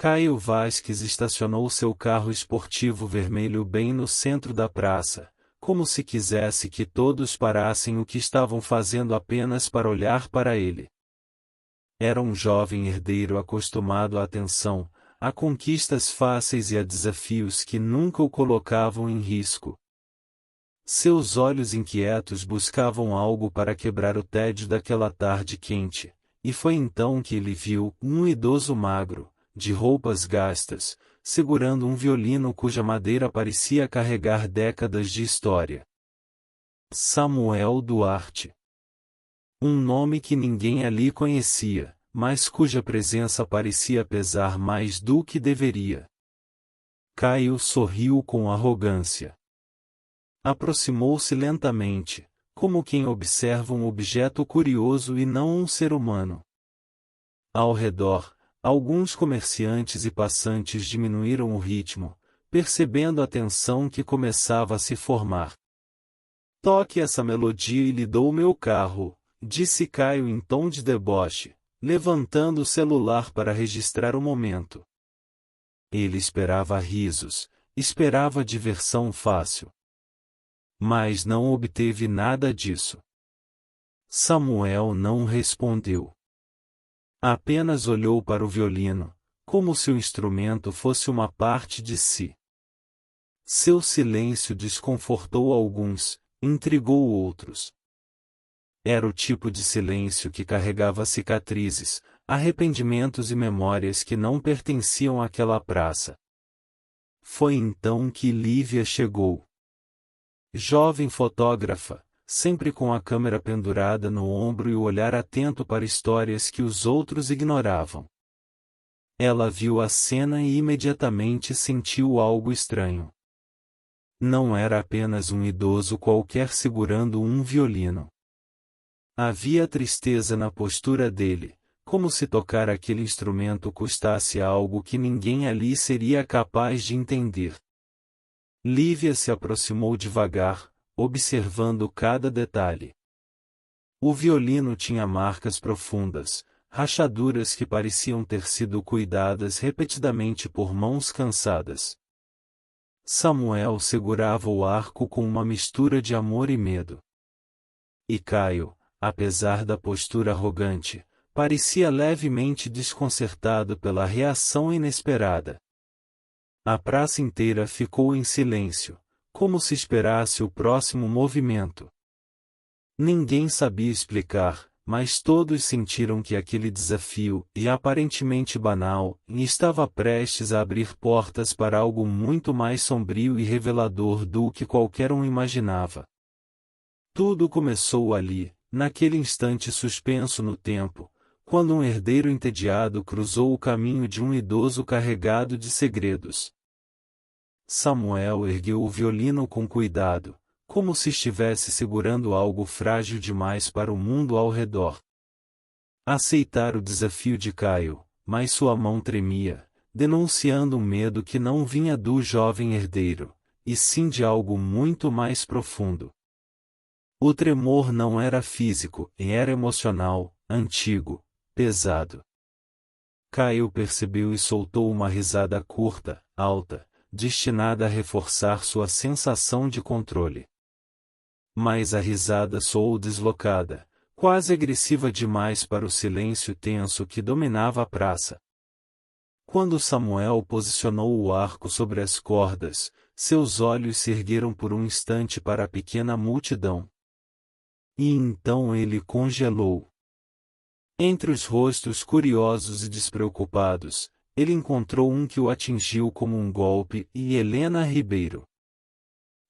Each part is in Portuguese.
Caio Vasques estacionou seu carro esportivo vermelho bem no centro da praça, como se quisesse que todos parassem o que estavam fazendo apenas para olhar para ele. Era um jovem herdeiro acostumado à atenção, a conquistas fáceis e a desafios que nunca o colocavam em risco. Seus olhos inquietos buscavam algo para quebrar o tédio daquela tarde quente, e foi então que ele viu um idoso magro, de roupas gastas, segurando um violino cuja madeira parecia carregar décadas de história. Samuel Duarte. Um nome que ninguém ali conhecia, mas cuja presença parecia pesar mais do que deveria. Caio sorriu com arrogância. Aproximou-se lentamente, como quem observa um objeto curioso e não um ser humano. Ao redor, alguns comerciantes e passantes diminuíram o ritmo, percebendo a tensão que começava a se formar. "Toque essa melodia e lhe dou meu carro", disse Caio em tom de deboche, levantando o celular para registrar o momento. Ele esperava risos, esperava diversão fácil. Mas não obteve nada disso. Samuel não respondeu. Apenas olhou para o violino, como se o instrumento fosse uma parte de si. Seu silêncio desconfortou alguns, intrigou outros. Era o tipo de silêncio que carregava cicatrizes, arrependimentos e memórias que não pertenciam àquela praça. Foi então que Lívia chegou. Jovem fotógrafa, sempre com a câmera pendurada no ombro e o olhar atento para histórias que os outros ignoravam. Ela viu a cena e imediatamente sentiu algo estranho. Não era apenas um idoso qualquer segurando um violino. Havia tristeza na postura dele, como se tocar aquele instrumento custasse algo que ninguém ali seria capaz de entender. Lívia se aproximou devagar, observando cada detalhe. O violino tinha marcas profundas, rachaduras que pareciam ter sido cuidadas repetidamente por mãos cansadas. Samuel segurava o arco com uma mistura de amor e medo. E Caio, apesar da postura arrogante, parecia levemente desconcertado pela reação inesperada. A praça inteira ficou em silêncio, como se esperasse o próximo movimento. Ninguém sabia explicar, mas todos sentiram que aquele desafio, e aparentemente banal, estava prestes a abrir portas para algo muito mais sombrio e revelador do que qualquer um imaginava. Tudo começou ali, naquele instante suspenso no tempo, quando um herdeiro entediado cruzou o caminho de um idoso carregado de segredos. Samuel ergueu o violino com cuidado, como se estivesse segurando algo frágil demais para o mundo ao redor. Aceitar o desafio de Caio, mas sua mão tremia, denunciando um medo que não vinha do jovem herdeiro, e sim de algo muito mais profundo. O tremor não era físico, era emocional, antigo, pesado. Caio percebeu e soltou uma risada curta, alta, destinada a reforçar sua sensação de controle. Mas a risada soou deslocada, quase agressiva demais para o silêncio tenso que dominava a praça. Quando Samuel posicionou o arco sobre as cordas, seus olhos se ergueram por um instante para a pequena multidão. E então ele congelou. Entre os rostos curiosos e despreocupados, ele encontrou um que o atingiu como um golpe, e Helena Ribeiro.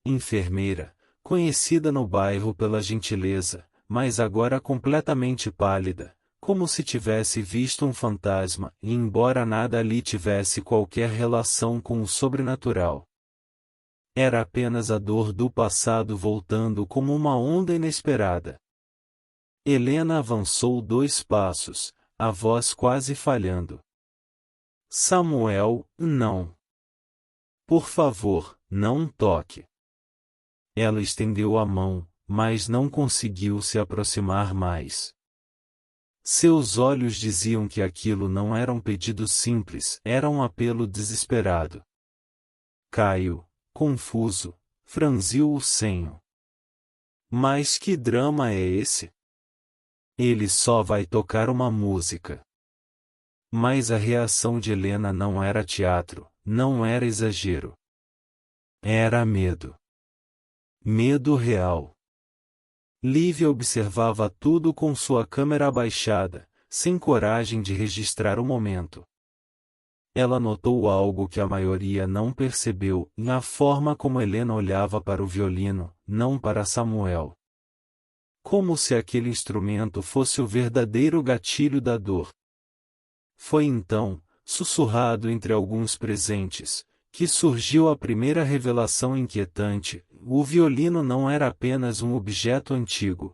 Enfermeira, conhecida no bairro pela gentileza, mas agora completamente pálida, como se tivesse visto um fantasma, e embora nada ali tivesse qualquer relação com o sobrenatural. Era apenas a dor do passado voltando como uma onda inesperada. Helena avançou 2 passos, a voz quase falhando. "Samuel, não. Por favor, não toque." Ela estendeu a mão, mas não conseguiu se aproximar mais. Seus olhos diziam que aquilo não era um pedido simples, era um apelo desesperado. Caio, confuso, franziu o senho. Mas que drama é esse? Ele só vai tocar uma música. Mas a reação de Helena não era teatro, não era exagero. Era medo. Medo real. Lívia observava tudo com sua câmera abaixada, sem coragem de registrar o momento. Ela notou algo que a maioria não percebeu, na forma como Helena olhava para o violino, não para Samuel. Como se aquele instrumento fosse o verdadeiro gatilho da dor. Foi então, sussurrado entre alguns presentes, que surgiu a primeira revelação inquietante: o violino não era apenas um objeto antigo.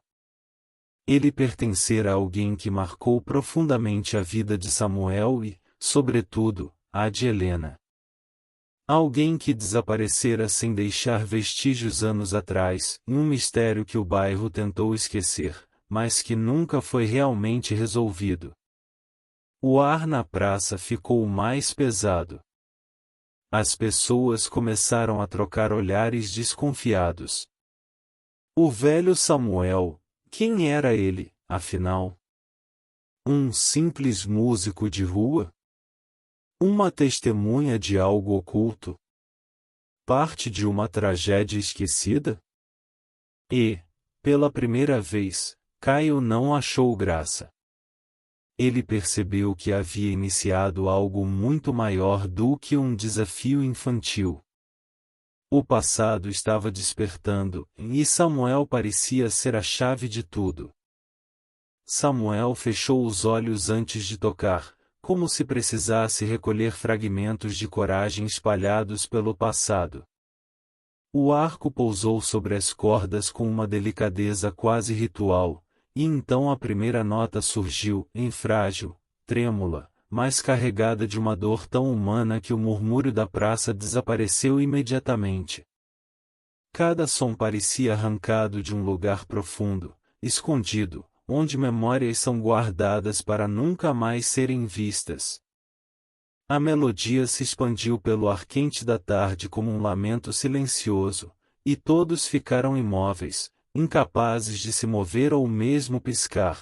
Ele pertencera a alguém que marcou profundamente a vida de Samuel e, sobretudo, a de Helena. Alguém que desaparecera sem deixar vestígios anos atrás, um mistério que o bairro tentou esquecer, mas que nunca foi realmente resolvido. O ar na praça ficou mais pesado. As pessoas começaram a trocar olhares desconfiados. O velho Samuel, quem era ele, afinal? Um simples músico de rua? Uma testemunha de algo oculto? Parte de uma tragédia esquecida? E, pela primeira vez, Caio não achou graça. Ele percebeu que havia iniciado algo muito maior do que um desafio infantil. O passado estava despertando, e Samuel parecia ser a chave de tudo. Samuel fechou os olhos antes de tocar, como se precisasse recolher fragmentos de coragem espalhados pelo passado. O arco pousou sobre as cordas com uma delicadeza quase ritual, e então a primeira nota surgiu, frágil, trêmula, mas carregada de uma dor tão humana que o murmúrio da praça desapareceu imediatamente. Cada som parecia arrancado de um lugar profundo, escondido, onde memórias são guardadas para nunca mais serem vistas. A melodia se expandiu pelo ar quente da tarde como um lamento silencioso, e todos ficaram imóveis, incapazes de se mover ou mesmo piscar.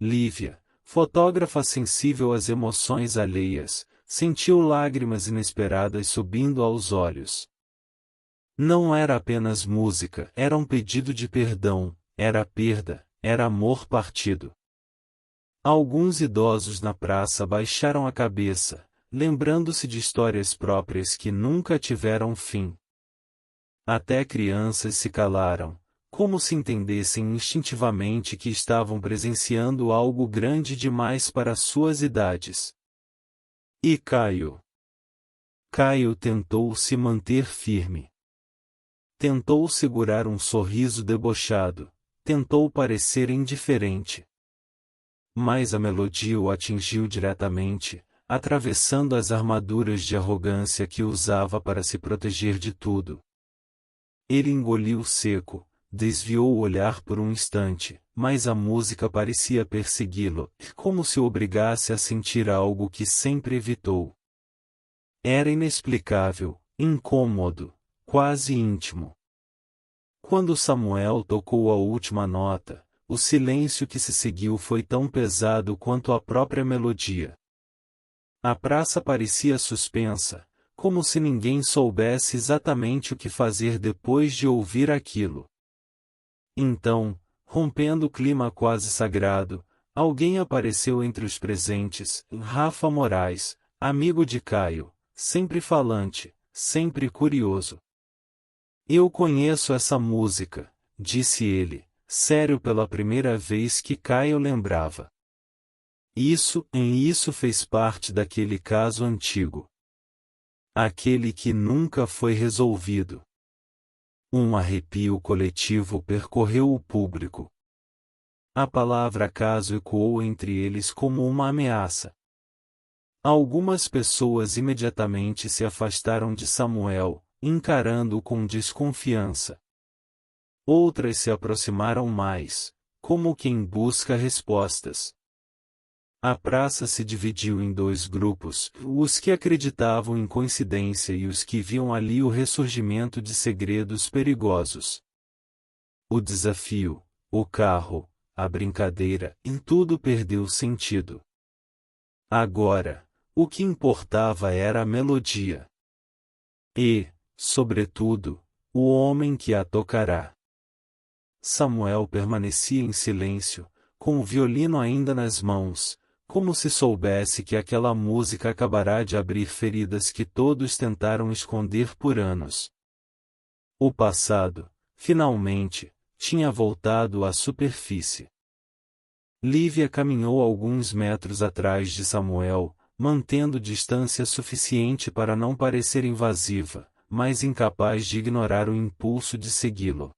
Lívia, fotógrafa sensível às emoções alheias, sentiu lágrimas inesperadas subindo aos olhos. Não era apenas música, era um pedido de perdão, era perda, era amor partido. Alguns idosos na praça baixaram a cabeça, lembrando-se de histórias próprias que nunca tiveram fim. Até crianças se calaram, como se entendessem instintivamente que estavam presenciando algo grande demais para suas idades. E Caio? Caio tentou se manter firme. Tentou segurar um sorriso debochado, tentou parecer indiferente. Mas a melodia o atingiu diretamente, atravessando as armaduras de arrogância que usava para se proteger de tudo. Ele engoliu seco, desviou o olhar por um instante, mas a música parecia persegui-lo, como se o obrigasse a sentir algo que sempre evitou. Era inexplicável, incômodo, quase íntimo. Quando Samuel tocou a última nota, o silêncio que se seguiu foi tão pesado quanto a própria melodia. A praça parecia suspensa, como se ninguém soubesse exatamente o que fazer depois de ouvir aquilo. Então, rompendo o clima quase sagrado, alguém apareceu entre os presentes, Rafa Moraes, amigo de Caio, sempre falante, sempre curioso. Eu conheço essa música, disse ele, sério pela primeira vez que Caio lembrava. Isso fez parte daquele caso antigo. Aquele que nunca foi resolvido. Um arrepio coletivo percorreu o público. A palavra caso ecoou entre eles como uma ameaça. Algumas pessoas imediatamente se afastaram de Samuel, encarando-o com desconfiança. Outras se aproximaram mais, como quem busca respostas. A praça se dividiu em dois grupos, os que acreditavam em coincidência e os que viam ali o ressurgimento de segredos perigosos. O desafio, o carro, a brincadeira, em tudo perdeu sentido. Agora, o que importava era a melodia. E, sobretudo, o homem que a tocará. Samuel permanecia em silêncio, com o violino ainda nas mãos, como se soubesse que aquela música acabará de abrir feridas que todos tentaram esconder por anos. O passado, finalmente, tinha voltado à superfície. Lívia caminhou alguns metros atrás de Samuel, mantendo distância suficiente para não parecer invasiva, mas incapaz de ignorar o impulso de segui-lo.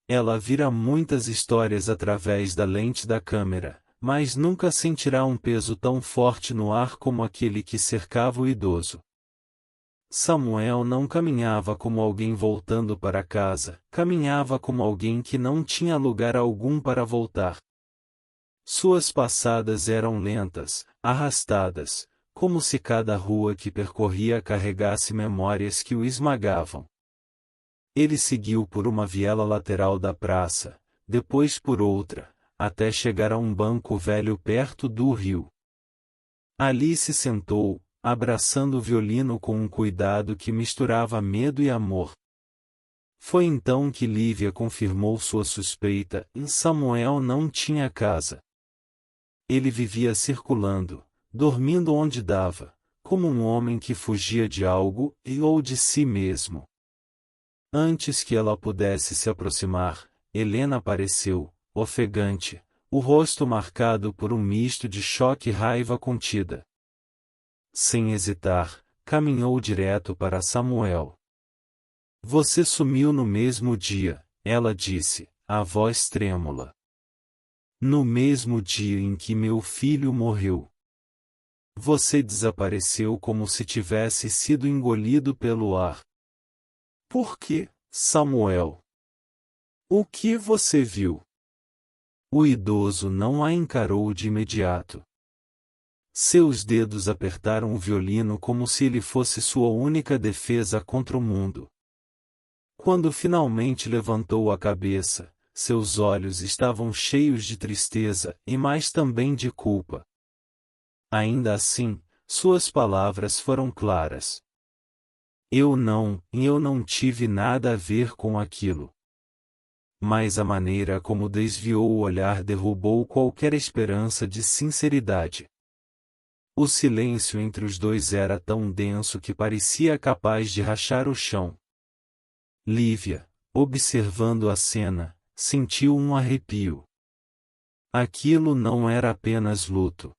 Ela vira muitas histórias através da lente da câmera, mas nunca sentirá um peso tão forte no ar como aquele que cercava o idoso. Samuel não caminhava como alguém voltando para casa, caminhava como alguém que não tinha lugar algum para voltar. Suas passadas eram lentas, arrastadas, como se cada rua que percorria carregasse memórias que o esmagavam. Ele seguiu por uma viela lateral da praça, depois por outra, até chegar a um banco velho perto do rio. Ali se sentou, abraçando o violino com um cuidado que misturava medo e amor. Foi então que Lívia confirmou sua suspeita: Samuel não tinha casa. Ele vivia circulando, dormindo onde dava, como um homem que fugia de algo ou de si mesmo. Antes que ela pudesse se aproximar, Helena apareceu, ofegante, o rosto marcado por um misto de choque e raiva contida. Sem hesitar, caminhou direto para Samuel. Você sumiu no mesmo dia, ela disse, a voz trêmula. No mesmo dia em que meu filho morreu. Você desapareceu como se tivesse sido engolido pelo ar. Por quê, Samuel? O que você viu? O idoso não a encarou de imediato. Seus dedos apertaram o violino como se ele fosse sua única defesa contra o mundo. Quando finalmente levantou a cabeça, seus olhos estavam cheios de tristeza, e mais também de culpa. Ainda assim, suas palavras foram claras. Eu não tive nada a ver com aquilo. Mas a maneira como desviou o olhar derrubou qualquer esperança de sinceridade. O silêncio entre os dois era tão denso que parecia capaz de rachar o chão. Lívia, observando a cena, sentiu um arrepio. Aquilo não era apenas luto.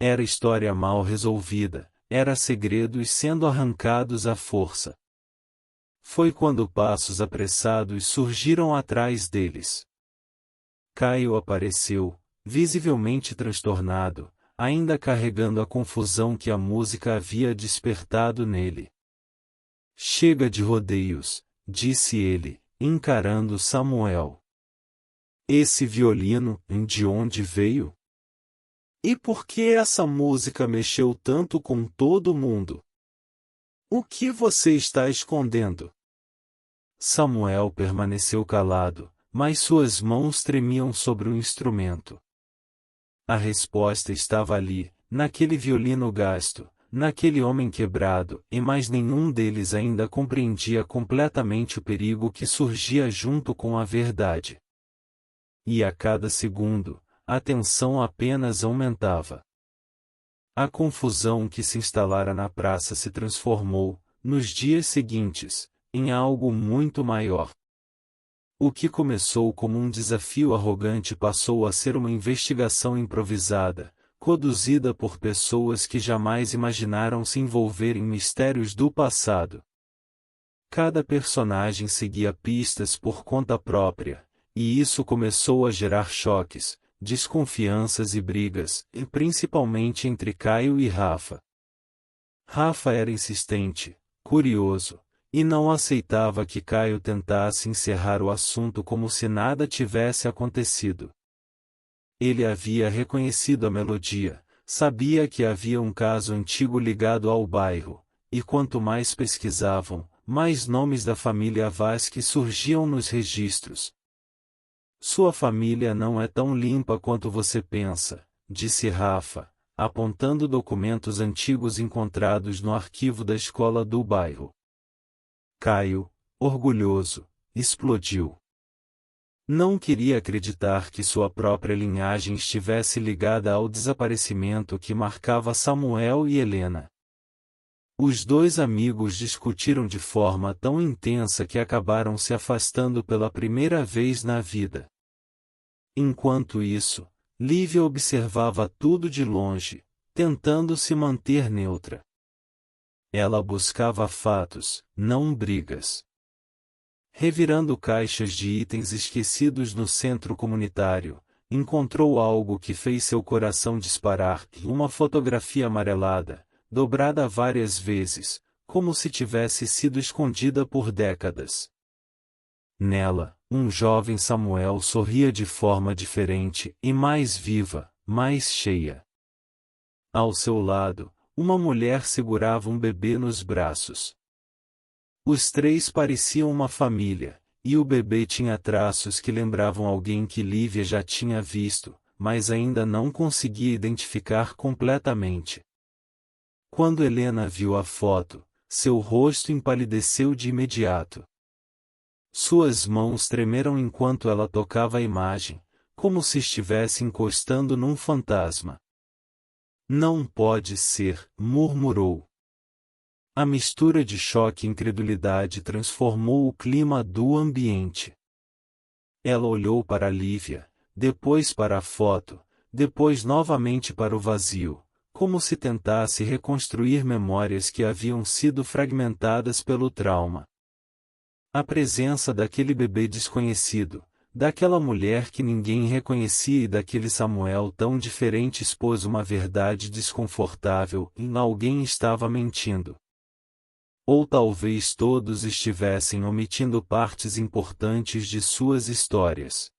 Era história mal resolvida, era segredos sendo arrancados à força. Foi quando passos apressados surgiram atrás deles. Caio apareceu, visivelmente transtornado, ainda carregando a confusão que a música havia despertado nele. Chega de rodeios, disse ele, encarando Samuel. Esse violino, de onde veio? E por que essa música mexeu tanto com todo mundo? O que você está escondendo? Samuel permaneceu calado, mas suas mãos tremiam sobre o instrumento. A resposta estava ali, naquele violino gasto, naquele homem quebrado, e mais nenhum deles ainda compreendia completamente o perigo que surgia junto com a verdade. E a cada segundo, a tensão apenas aumentava. A confusão que se instalara na praça se transformou, nos dias seguintes, em algo muito maior. O que começou como um desafio arrogante passou a ser uma investigação improvisada, conduzida por pessoas que jamais imaginaram se envolver em mistérios do passado. Cada personagem seguia pistas por conta própria, e isso começou a gerar choques, desconfianças e brigas, e principalmente entre Caio e Rafa. Rafa era insistente, curioso, E não aceitava que Caio tentasse encerrar o assunto como se nada tivesse acontecido. Ele havia reconhecido a melodia, sabia que havia um caso antigo ligado ao bairro, e quanto mais pesquisavam, mais nomes da família Vasques surgiam nos registros. Sua família não é tão limpa quanto você pensa, disse Rafa, apontando documentos antigos encontrados no arquivo da escola do bairro. Caio, orgulhoso, explodiu. Não queria acreditar que sua própria linhagem estivesse ligada ao desaparecimento que marcava Samuel e Helena. Os dois amigos discutiram de forma tão intensa que acabaram se afastando pela primeira vez na vida. Enquanto isso, Lívia observava tudo de longe, tentando se manter neutra. Ela buscava fatos, não brigas. Revirando caixas de itens esquecidos no centro comunitário, encontrou algo que fez seu coração disparar, uma fotografia amarelada, dobrada várias vezes, como se tivesse sido escondida por décadas. Nela, um jovem Samuel sorria de forma diferente e mais viva, mais cheia. Ao seu lado, uma mulher segurava um bebê nos braços. Os três pareciam uma família, e o bebê tinha traços que lembravam alguém que Lívia já tinha visto, mas ainda não conseguia identificar completamente. Quando Helena viu a foto, seu rosto empalideceu de imediato. Suas mãos tremeram enquanto ela tocava a imagem, como se estivesse encostando num fantasma. Não pode ser, murmurou. A mistura de choque e incredulidade transformou o clima do ambiente. Ela olhou para Lívia, depois para a foto, depois novamente para o vazio, como se tentasse reconstruir memórias que haviam sido fragmentadas pelo trauma. A presença daquele bebê desconhecido, daquela mulher que ninguém reconhecia e daquele Samuel tão diferente expôs uma verdade desconfortável, e alguém estava mentindo. Ou talvez todos estivessem omitindo partes importantes de suas histórias.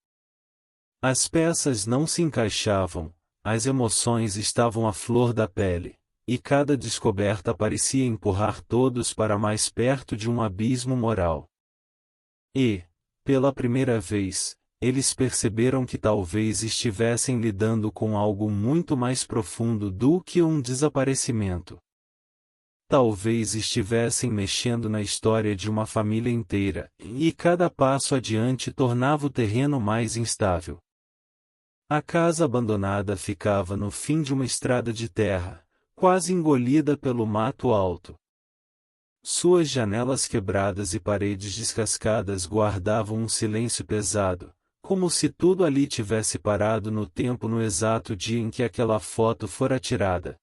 As peças não se encaixavam, as emoções estavam à flor da pele, e cada descoberta parecia empurrar todos para mais perto de um abismo moral. E, pela primeira vez, eles perceberam que talvez estivessem lidando com algo muito mais profundo do que um desaparecimento. Talvez estivessem mexendo na história de uma família inteira, e cada passo adiante tornava o terreno mais instável. A casa abandonada ficava no fim de uma estrada de terra, quase engolida pelo mato alto. Suas janelas quebradas e paredes descascadas guardavam um silêncio pesado, como se tudo ali tivesse parado no tempo no exato dia em que aquela foto fora tirada.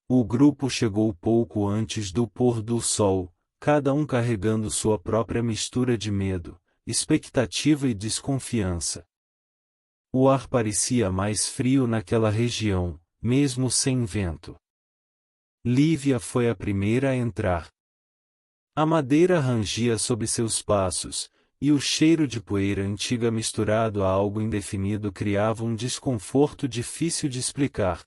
O grupo chegou pouco antes do pôr do sol, cada um carregando sua própria mistura de medo, expectativa e desconfiança. O ar parecia mais frio naquela região, mesmo sem vento. Lívia foi a primeira a entrar. A madeira rangia sob seus passos, e o cheiro de poeira antiga misturado a algo indefinido criava um desconforto difícil de explicar.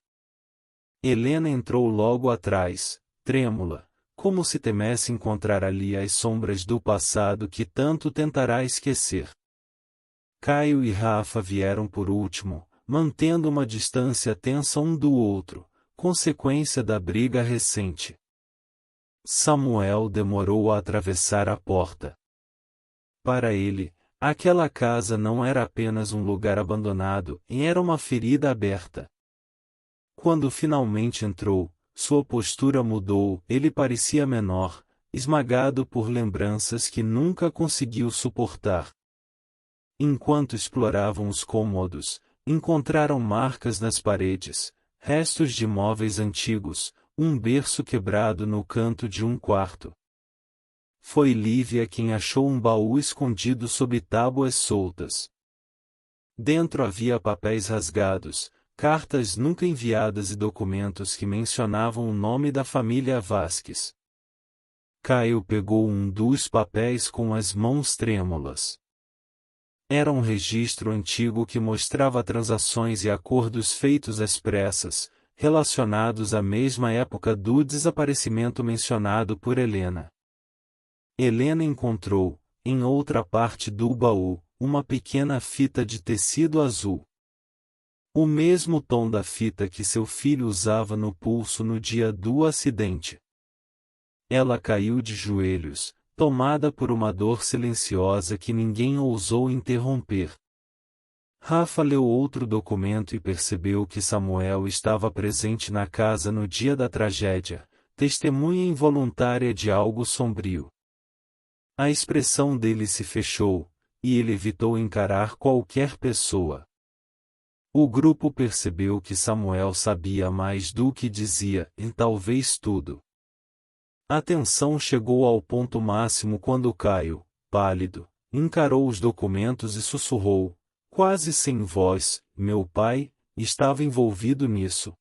Helena entrou logo atrás, trêmula, como se temesse encontrar ali as sombras do passado que tanto tentará esquecer. Caio e Rafa vieram por último, mantendo uma distância tensa um do outro, consequência da briga recente. Samuel demorou a atravessar a porta. Para ele, aquela casa não era apenas um lugar abandonado, era uma ferida aberta. Quando finalmente entrou, sua postura mudou, ele parecia menor, esmagado por lembranças que nunca conseguiu suportar. Enquanto exploravam os cômodos, encontraram marcas nas paredes, restos de móveis antigos, um berço quebrado no canto de um quarto. Foi Lívia quem achou um baú escondido sob tábuas soltas. Dentro havia papéis rasgados, cartas nunca enviadas e documentos que mencionavam o nome da família Vasques. Caio pegou um dos papéis com as mãos trêmulas. Era um registro antigo que mostrava transações e acordos feitos às pressas, relacionados à mesma época do desaparecimento mencionado por Helena. Helena encontrou, em outra parte do baú, uma pequena fita de tecido azul. O mesmo tom da fita que seu filho usava no pulso no dia do acidente. Ela caiu de joelhos, tomada por uma dor silenciosa que ninguém ousou interromper. Rafa leu outro documento e percebeu que Samuel estava presente na casa no dia da tragédia, testemunha involuntária de algo sombrio. A expressão dele se fechou, e ele evitou encarar qualquer pessoa. O grupo percebeu que Samuel sabia mais do que dizia, e talvez tudo. A tensão chegou ao ponto máximo quando Caio, pálido, encarou os documentos e sussurrou, quase sem voz: meu pai estava envolvido nisso.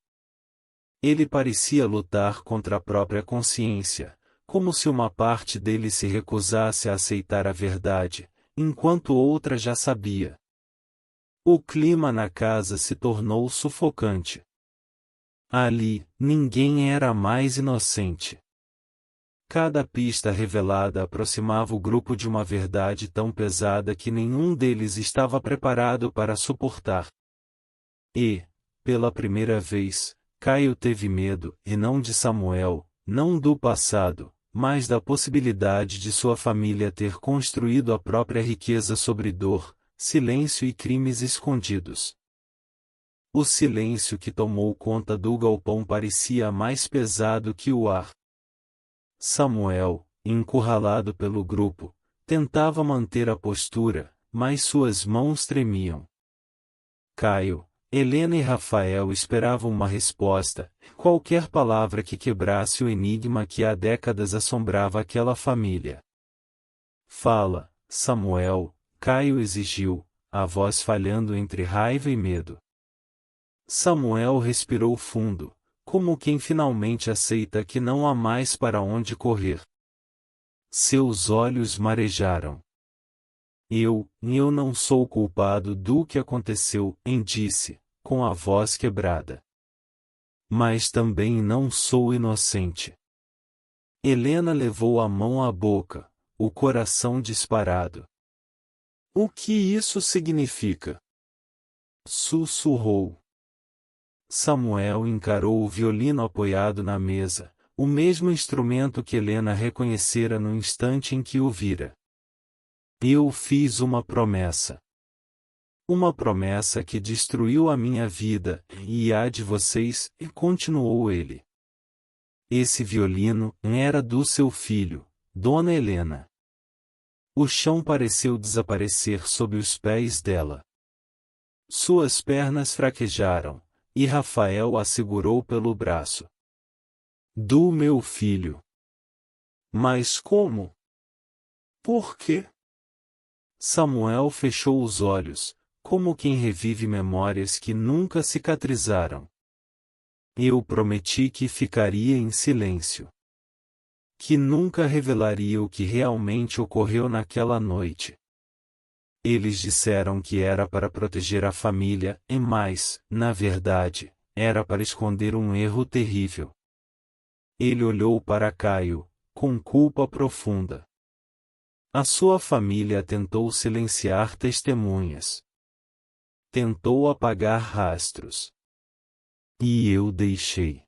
Ele parecia lutar contra a própria consciência, como se uma parte dele se recusasse a aceitar a verdade, enquanto outra já sabia. O clima na casa se tornou sufocante. Ali, ninguém era mais inocente. Cada pista revelada aproximava o grupo de uma verdade tão pesada que nenhum deles estava preparado para suportar. E, pela primeira vez, Caio teve medo, e não de Samuel, não do passado, mas da possibilidade de sua família ter construído a própria riqueza sobre dor, silêncio e crimes escondidos. O silêncio que tomou conta do galpão parecia mais pesado que o ar. Samuel, encurralado pelo grupo, tentava manter a postura, mas suas mãos tremiam. Caio, Helena e Rafael esperavam uma resposta, qualquer palavra que quebrasse o enigma que há décadas assombrava aquela família. Fala, Samuel, Caio exigiu, a voz falhando entre raiva e medo. Samuel respirou fundo, como quem finalmente aceita que não há mais para onde correr. Seus olhos marejaram. Eu não sou culpado do que aconteceu, disse, com a voz quebrada. Mas também não sou inocente. Helena levou a mão à boca, o coração disparado. O que isso significa? Sussurrou. Samuel encarou o violino apoiado na mesa, o mesmo instrumento que Helena reconhecera no instante em que o vira. Eu fiz uma promessa. Uma promessa que destruiu a minha vida, e a de vocês, e continuou ele. Esse violino era do seu filho, Dona Helena. O chão pareceu desaparecer sob os pés dela. Suas pernas fraquejaram, e Rafael a segurou pelo braço. Do meu filho. Mas como? Por quê? Samuel fechou os olhos, como quem revive memórias que nunca cicatrizaram. Eu prometi que ficaria em silêncio. Que nunca revelaria o que realmente ocorreu naquela noite. Eles disseram que era para proteger a família, e mais, na verdade, era para esconder um erro terrível. Ele olhou para Caio, com culpa profunda. A sua família tentou silenciar testemunhas. Tentou apagar rastros. E eu deixei.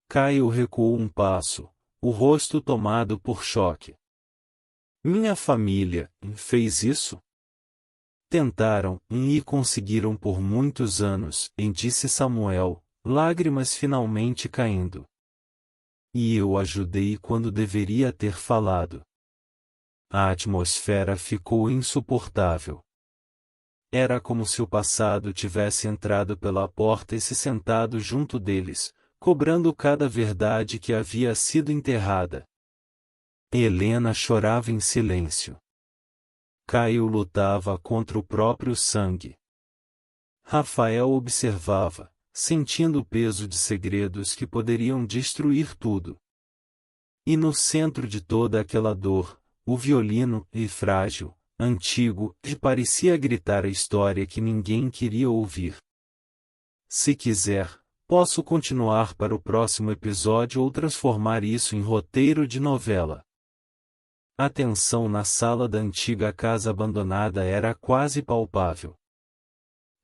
Caio recuou um passo, o rosto tomado por choque. Minha família fez isso? Tentaram, e conseguiram por muitos anos, disse Samuel, lágrimas finalmente caindo. E eu ajudei quando deveria ter falado. A atmosfera ficou insuportável. Era como se o passado tivesse entrado pela porta e se sentado junto deles, cobrando cada verdade que havia sido enterrada. Helena chorava em silêncio. Caio lutava contra o próprio sangue. Rafael observava, sentindo o peso de segredos que poderiam destruir tudo. E no centro de toda aquela dor, o violino, e frágil, antigo, e parecia gritar a história que ninguém queria ouvir. Se quiser, posso continuar para o próximo episódio ou transformar isso em roteiro de novela. A tensão na sala da antiga casa abandonada era quase palpável.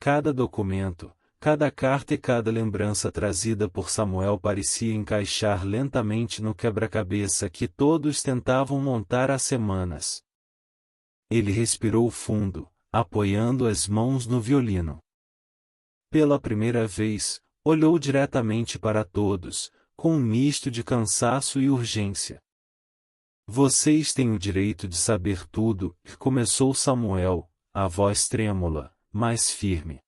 Cada documento, cada carta e cada lembrança trazida por Samuel parecia encaixar lentamente no quebra-cabeça que todos tentavam montar há semanas. Ele respirou fundo, apoiando as mãos no violino. Pela primeira vez, olhou diretamente para todos, com um misto de cansaço e urgência. Vocês têm o direito de saber tudo, começou Samuel, a voz trêmula, mas firme.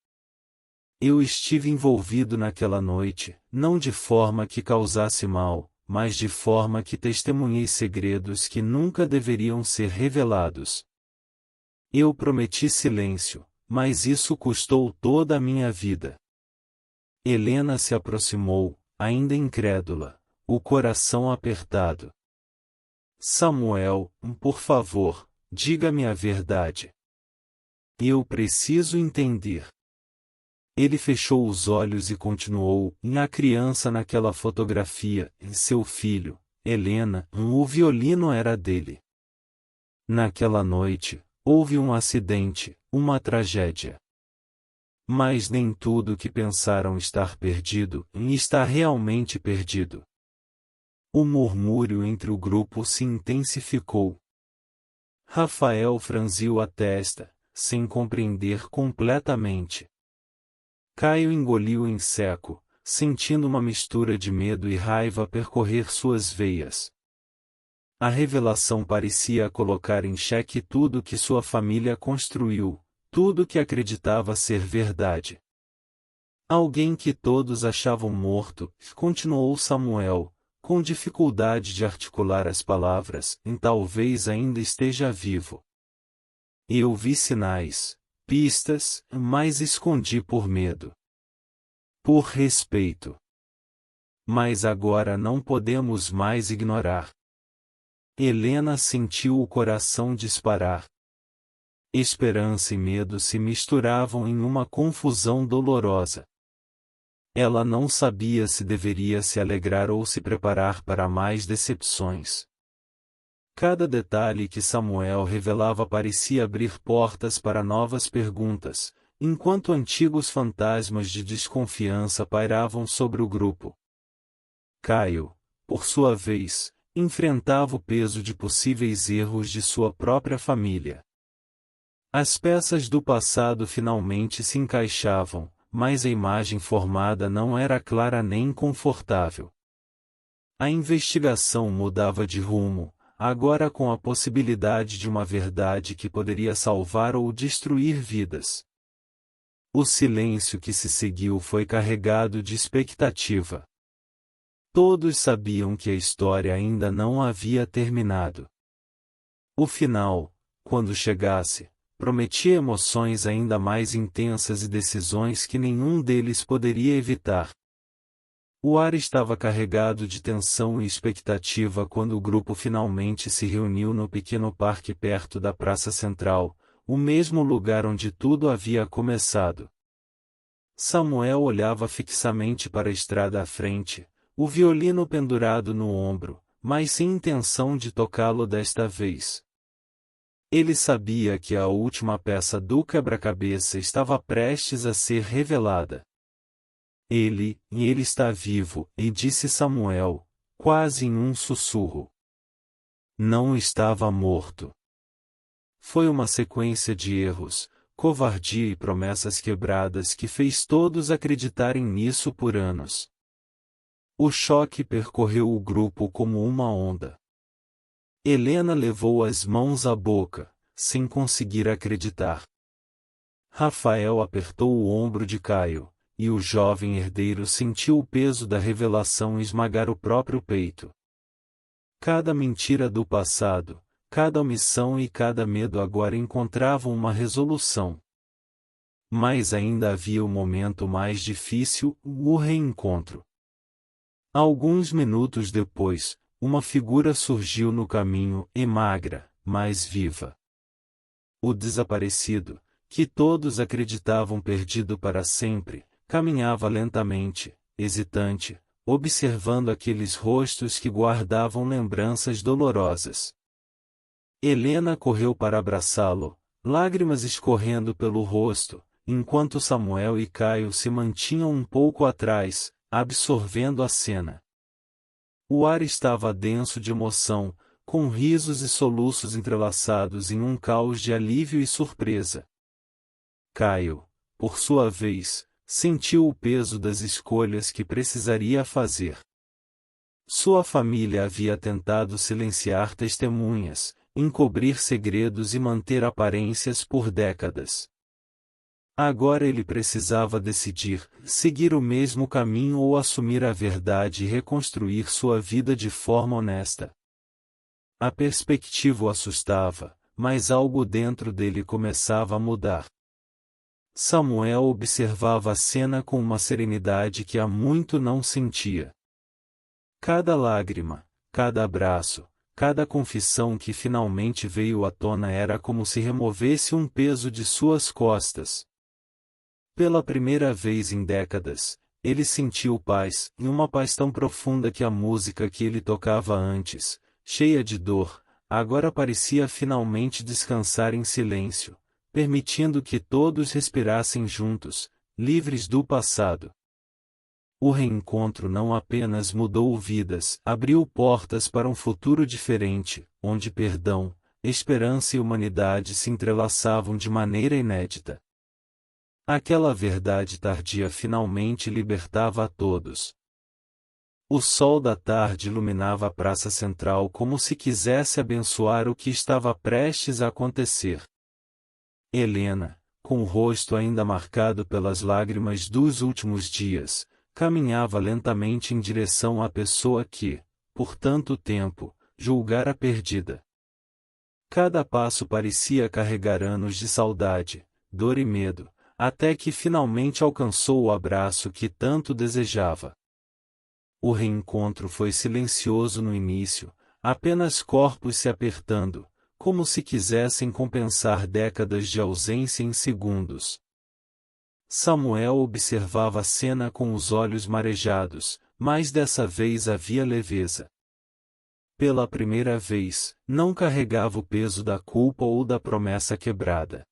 Eu estive envolvido naquela noite, não de forma que causasse mal, mas de forma que testemunhei segredos que nunca deveriam ser revelados. Eu prometi silêncio, mas isso custou toda a minha vida. Helena se aproximou, ainda incrédula, o coração apertado. Samuel, por favor, diga-me a verdade. Eu preciso entender. Ele fechou os olhos e continuou, a criança naquela fotografia, seu filho, Helena, o violino era dele. Naquela noite, houve um acidente, uma tragédia. Mas nem tudo que pensaram estar perdido, está realmente perdido. O murmúrio entre o grupo se intensificou. Rafael franziu a testa, sem compreender completamente. Caio engoliu em seco, sentindo uma mistura de medo e raiva percorrer suas veias. A revelação parecia colocar em xeque tudo que sua família construiu, tudo que acreditava ser verdade. Alguém que todos achavam morto, continuou Samuel, com dificuldade de articular as palavras, talvez ainda esteja vivo. Eu vi sinais, pistas, mas escondi por medo. Por respeito. Mas agora não podemos mais ignorar. Helena sentiu o coração disparar. Esperança e medo se misturavam em uma confusão dolorosa. Ela não sabia se deveria se alegrar ou se preparar para mais decepções. Cada detalhe que Samuel revelava parecia abrir portas para novas perguntas, enquanto antigos fantasmas de desconfiança pairavam sobre o grupo. Caio, por sua vez, enfrentava o peso de possíveis erros de sua própria família. As peças do passado finalmente se encaixavam, mas a imagem formada não era clara nem confortável. A investigação mudava de rumo, agora com a possibilidade de uma verdade que poderia salvar ou destruir vidas. O silêncio que se seguiu foi carregado de expectativa. Todos sabiam que a história ainda não havia terminado. O final, quando chegasse, prometia emoções ainda mais intensas e decisões que nenhum deles poderia evitar. O ar estava carregado de tensão e expectativa quando o grupo finalmente se reuniu no pequeno parque perto da Praça Central, o mesmo lugar onde tudo havia começado. Samuel olhava fixamente para a estrada à frente, o violino pendurado no ombro, mas sem intenção de tocá-lo desta vez. Ele sabia que a última peça do quebra-cabeça estava prestes a ser revelada. Ele está vivo, e disse Samuel, quase em um sussurro. Não estava morto. Foi uma sequência de erros, covardia e promessas quebradas que fez todos acreditarem nisso por anos. O choque percorreu o grupo como uma onda. Helena levou as mãos à boca, sem conseguir acreditar. Rafael apertou o ombro de Caio, e o jovem herdeiro sentiu o peso da revelação esmagar o próprio peito. Cada mentira do passado, cada omissão e cada medo agora encontravam uma resolução. Mas ainda havia o momento mais difícil, o reencontro. Alguns minutos depois, uma figura surgiu no caminho, e magra, mas viva. O desaparecido, que todos acreditavam perdido para sempre, caminhava lentamente, hesitante, observando aqueles rostos que guardavam lembranças dolorosas. Helena correu para abraçá-lo, lágrimas escorrendo pelo rosto, enquanto Samuel e Caio se mantinham um pouco atrás, absorvendo a cena. O ar estava denso de emoção, com risos e soluços entrelaçados em um caos de alívio e surpresa. Caio, por sua vez, sentiu o peso das escolhas que precisaria fazer. Sua família havia tentado silenciar testemunhas, encobrir segredos e manter aparências por décadas. Agora ele precisava decidir, seguir o mesmo caminho ou assumir a verdade e reconstruir sua vida de forma honesta. A perspectiva o assustava, mas algo dentro dele começava a mudar. Samuel observava a cena com uma serenidade que há muito não sentia. Cada lágrima, cada abraço, cada confissão que finalmente veio à tona era como se removesse um peso de suas costas. Pela primeira vez em décadas, ele sentiu paz, e uma paz tão profunda que a música que ele tocava antes, cheia de dor, agora parecia finalmente descansar em silêncio, permitindo que todos respirassem juntos, livres do passado. O reencontro não apenas mudou vidas, abriu portas para um futuro diferente, onde perdão, esperança e humanidade se entrelaçavam de maneira inédita. Aquela verdade tardia finalmente libertava a todos. O sol da tarde iluminava a praça central como se quisesse abençoar o que estava prestes a acontecer. Helena, com o rosto ainda marcado pelas lágrimas dos últimos dias, caminhava lentamente em direção à pessoa que, por tanto tempo, julgara perdida. Cada passo parecia carregar anos de saudade, dor e medo, até que finalmente alcançou o abraço que tanto desejava. O reencontro foi silencioso no início, apenas corpos se apertando, como se quisessem compensar décadas de ausência em segundos. Samuel observava a cena com os olhos marejados, mas dessa vez havia leveza. Pela primeira vez, não carregava o peso da culpa ou da promessa quebrada.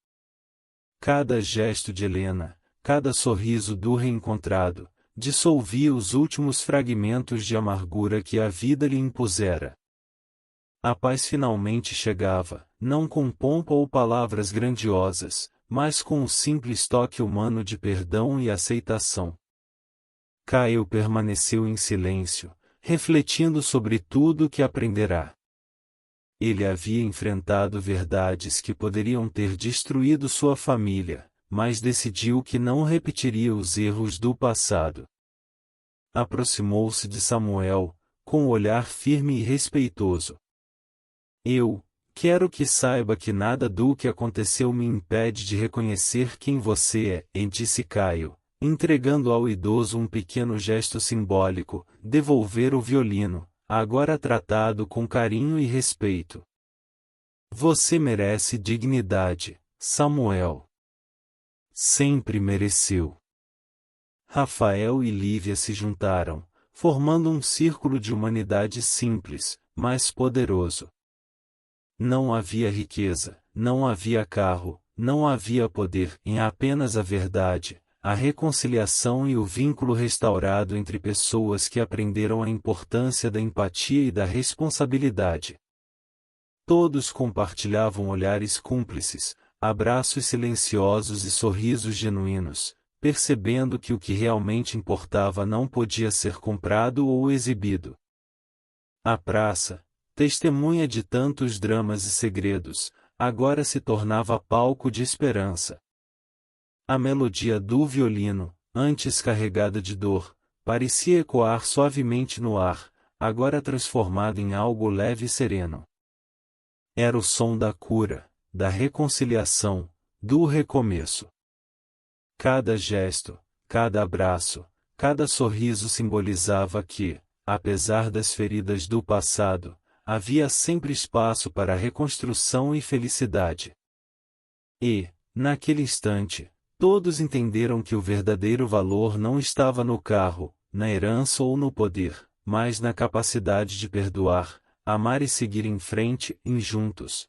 Cada gesto de Helena, cada sorriso do reencontrado, dissolvia os últimos fragmentos de amargura que a vida lhe impusera. A paz finalmente chegava, não com pompa ou palavras grandiosas, mas com o simples toque humano de perdão e aceitação. Caio permaneceu em silêncio, refletindo sobre tudo o que aprenderá. Ele havia enfrentado verdades que poderiam ter destruído sua família, mas decidiu que não repetiria os erros do passado. Aproximou-se de Samuel, com um olhar firme e respeitoso. Eu quero que saiba que nada do que aconteceu me impede de reconhecer quem você é, disse Caio, entregando ao idoso um pequeno gesto simbólico, devolver o violino, agora tratado com carinho e respeito. Você merece dignidade, Samuel. Sempre mereceu. Rafael e Lívia se juntaram, formando um círculo de humanidade simples, mas poderoso. Não havia riqueza, não havia carro, não havia poder, em apenas a verdade, a reconciliação e o vínculo restaurado entre pessoas que aprenderam a importância da empatia e da responsabilidade. Todos compartilhavam olhares cúmplices, abraços silenciosos e sorrisos genuínos, percebendo que o que realmente importava não podia ser comprado ou exibido. A praça, testemunha de tantos dramas e segredos, agora se tornava palco de esperança. A melodia do violino, antes carregada de dor, parecia ecoar suavemente no ar, agora transformado em algo leve e sereno. Era o som da cura, da reconciliação, do recomeço. Cada gesto, cada abraço, cada sorriso simbolizava que, apesar das feridas do passado, havia sempre espaço para reconstrução e felicidade. E, naquele instante, todos entenderam que o verdadeiro valor não estava no carro, na herança ou no poder, mas na capacidade de perdoar, amar e seguir em frente, juntos.